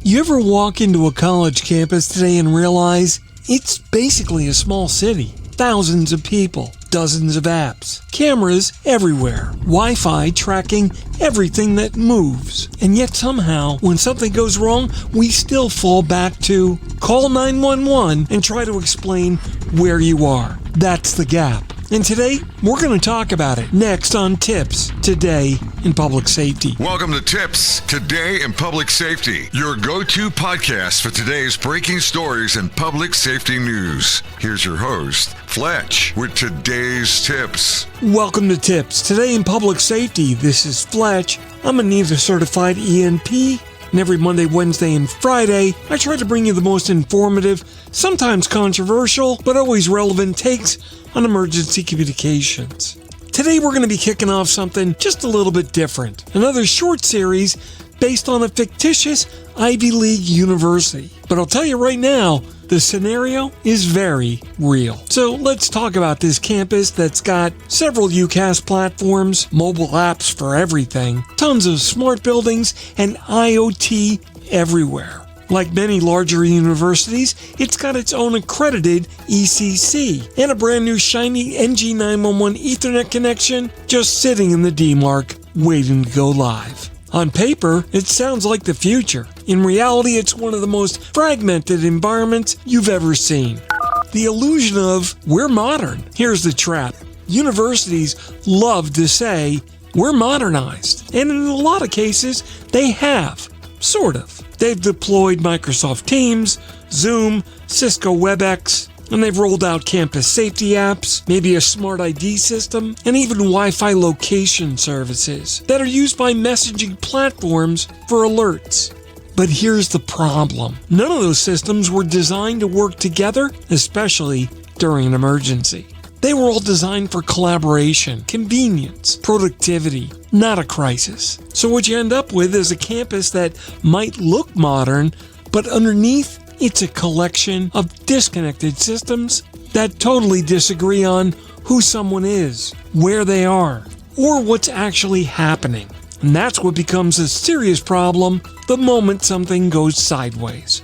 You ever walk into a college campus today and realize it's basically a small city? Thousands of people, dozens of apps, cameras everywhere, Wi-Fi tracking everything that moves. And yet somehow, when something goes wrong, we still fall back to call 911 and try to explain where you are. That's the gap. And today, we're going to talk about it next on TiPS, Today in Public Safety. Welcome to TiPS, Today in Public Safety, your go-to podcast for today's breaking stories and public safety news. Here's your host, Fletch, with today's tips. Welcome to TiPS, Today in Public Safety. This is Fletch. I'm a NEVA certified ENP. And every Monday, Wednesday, and Friday, I try to bring you the most informative, sometimes controversial, but always relevant takes on emergency communications. Today we're going to be kicking off something just a little bit different. Another short series based on a fictitious Ivy League university. But I'll tell you right now, the scenario is very real. So let's talk about this campus that's got several UCaaS platforms, mobile apps for everything, tons of smart buildings, and IoT everywhere. Like many larger universities, it's got its own accredited ECC and a brand new shiny NG911 Ethernet connection just sitting in the demarc waiting to go live. On paper, it sounds like the future. In reality, it's one of the most fragmented environments you've ever seen. The illusion of we're modern. Here's the trap. Universities love to say we're modernized. And in a lot of cases, they have. Sort of. They've deployed Microsoft Teams, Zoom, Cisco WebEx, and they've rolled out campus safety apps, maybe a smart ID system, and even Wi-Fi location services that are used by messaging platforms for alerts. But here's the problem. None of those systems were designed to work together, especially during an emergency. They were all designed for collaboration, convenience, productivity, not a crisis. So what you end up with is a campus that might look modern, but underneath it's a collection of disconnected systems that totally disagree on who someone is, where they are, or what's actually happening. And that's what becomes a serious problem the moment something goes sideways.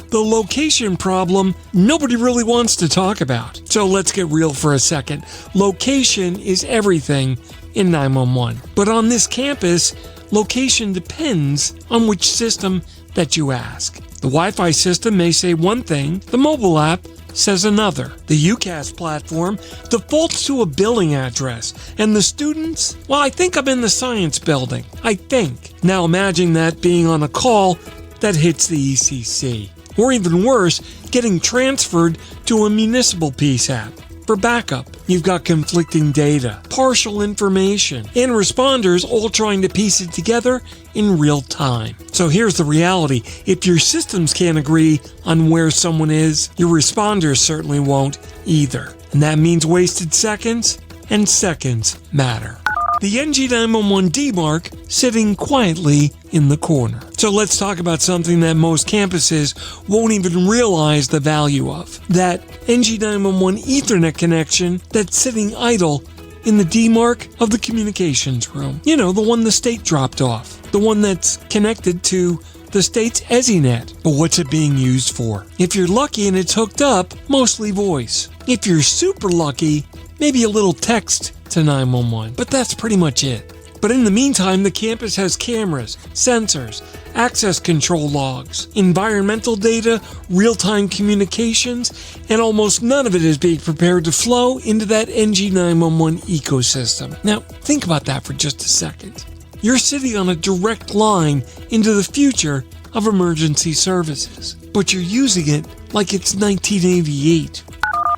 The location problem nobody really wants to talk about. So let's get real for a second. Location is everything in 911. But on this campus, location depends on which system that you ask. The Wi-Fi system may say one thing, the mobile app says another. The UCaaS platform defaults to a billing address, and the students, well, I think I'm in the science building. I think. Now imagine that being on a call that hits the ECC. Or even worse, getting transferred to a municipal peace app. For backup, you've got conflicting data, partial information, and responders all trying to piece it together in real time. So here's the reality. If your systems can't agree on where someone is, your responders certainly won't either. And that means wasted seconds, and seconds matter. The NG911 demarc sitting quietly in the corner. So let's talk about something that most campuses won't even realize the value of. That NG911 Ethernet connection that's sitting idle in the demarc of the communications room. You know, the one the state dropped off. The one that's connected to the state's EZNet. But what's it being used for? If you're lucky and it's hooked up, mostly voice. If you're super lucky, maybe a little text to 911, but that's pretty much it. But in the meantime, the campus has cameras, sensors, access control logs, environmental data, real-time communications, and almost none of it is being prepared to flow into that NG911 ecosystem. Now, think about that for just a second. You're sitting on a direct line into the future of emergency services, but you're using it like it's 1988,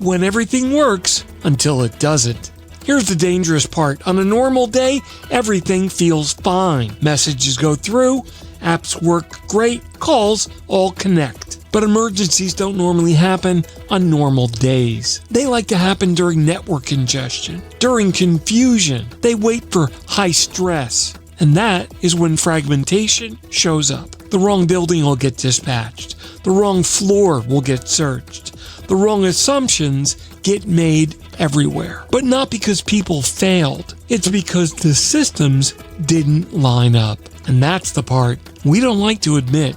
when everything works until it doesn't. Here's the dangerous part. On a normal day, everything feels fine. Messages go through, apps work great, calls all connect. But emergencies don't normally happen on normal days. They like to happen during network congestion, during confusion. They wait for high stress. And that is when fragmentation shows up. The wrong building will get dispatched. The wrong floor will get searched. The wrong assumptions get made everywhere. But not because people failed. It's because the systems didn't line up. And that's the part we don't like to admit.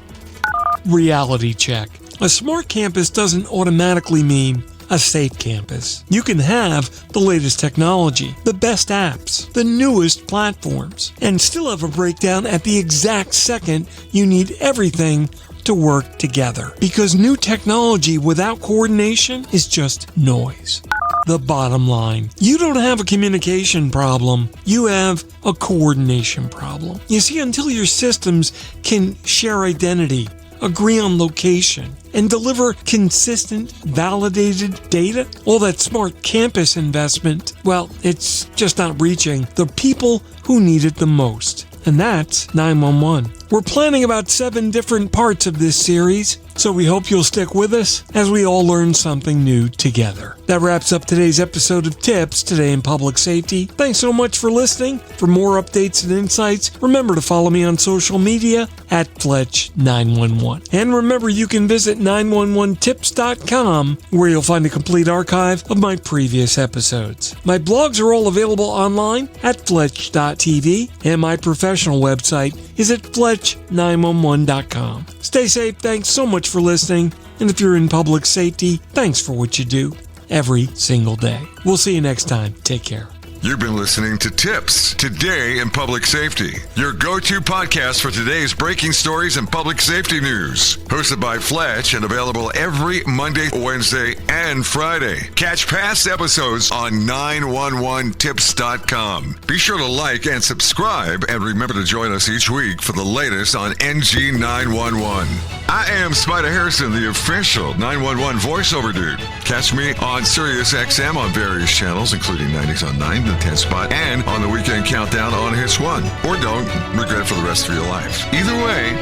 reality check. A smart campus doesn't automatically mean a safe campus. You can have the latest technology, the best apps, the newest platforms, and still have a breakdown at the exact second you need everything to work together. Because new technology without coordination is just noise. The bottom line, you don't have a communication problem, you have a coordination problem. You see, until your systems can share identity, agree on location, and deliver consistent, validated data, all that smart campus investment, well, it's just not reaching the people who need it the most. And that's 911. We're planning about 7 different parts of this series, so we hope you'll stick with us as we all learn something new together. That wraps up today's episode of TiPS, Today in Public Safety. Thanks so much for listening. For more updates and insights, remember to follow me on social media at Fletch911. And remember, you can visit 911tips.com, where you'll find a complete archive of my previous episodes. My blogs are all available online at Fletch.tv, and my professional website is at Fletch911.com. Stay safe. Thanks so much for listening. And if you're in public safety, thanks for what you do every single day. We'll see you next time. Take care. You've been listening to TiPS, Today in Public Safety, your go-to podcast for today's breaking stories and public safety news. Hosted by Fletch and available every Monday, Wednesday, and Friday. Catch past episodes on 911tips.com. Be sure to like and subscribe, and remember to join us each week for the latest on NG911. I am Spider Harrison, the official 911 voiceover dude. Catch me on Sirius XM on various channels, including 90s on 9, the 10 spot, and on the Weekend Countdown on Hits 1. Or don't regret it for the rest of your life. Either way,